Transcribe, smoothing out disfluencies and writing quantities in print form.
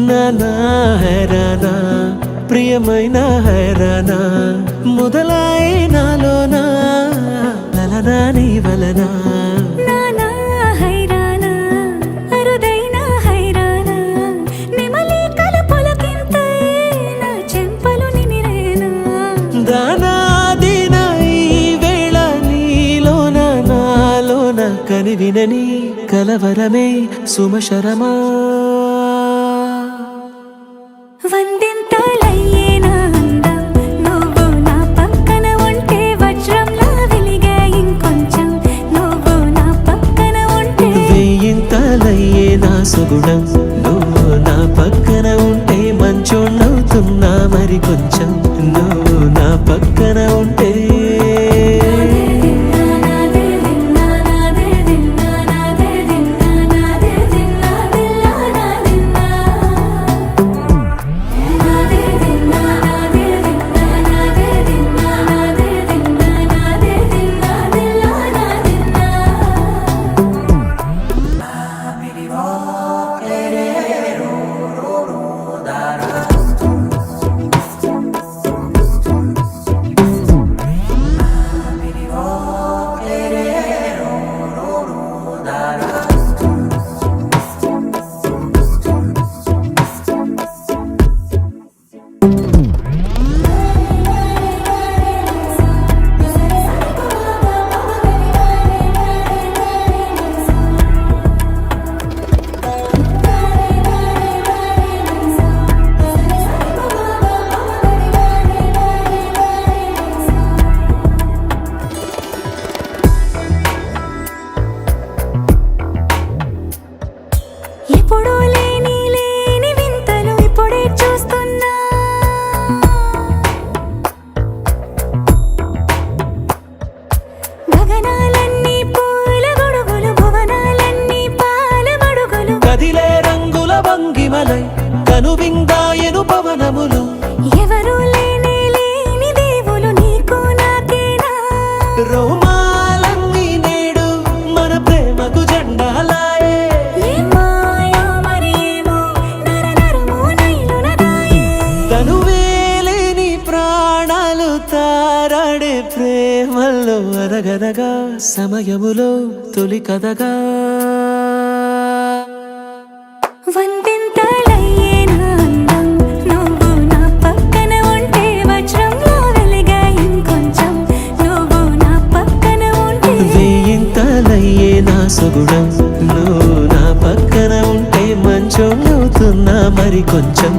నానా హైరానా ప్రియమైన హైరానా మొదలాయి నాలోనా లలనా నీ వలనా నానా హైరానా అరుదైన హైరానా నెమలి కలుపులకింతై నా చెంపలు నిమిరేనా దానా దీనా ఈ వేళ నీలోన నాలోన కనివినని కలవరమే సుమశరమా వందింతలయ్యేనా అందం నువ్వు నా పక్కన ఉంటే వజ్రంలా వెలిగే ఇంకొంచెం నువ్వు నా పక్కన ఉంటే వెయ్యింతలయ్యే నా సుగుణం నువ్వు నా పక్కన ఉంటే మంచోళ్ళవుతున్నా మరి కొంచెం నువ్వు నా పక్కన ఉంటే ఎప్పుడూ లేని వింతలు ఇప్పుడే చూస్తున్నా గగనాలన్నీ పూల గొడుగులు భువనాలన్నీ పాల మడుగులు కదిలే రంగుల భంగిమలై కనువిందాయను పవనములు ఎవరూ లేని దేవులు నీకు నాకేనా రోమాలన్నీ నేడు మన ప్రేమకు జెండాలాయే తనువేలేని ప్రాణాలు తారాడే ప్రేమల్లో అరగనగా సమయములో తొలి కథగా వందింతలయ్యేనా అందం నువ్వు నా పక్కన ఉంటే వజ్రంలా వెలిగే ఇంకొంచెం నువ్వు నా పక్కన ఉంటే వెయ్యింతలయ్యే నా సుగుణం నువ్వు నా పక్కన ఉంటే మంచోళ్ళవుతున్నా మరి కొంచెం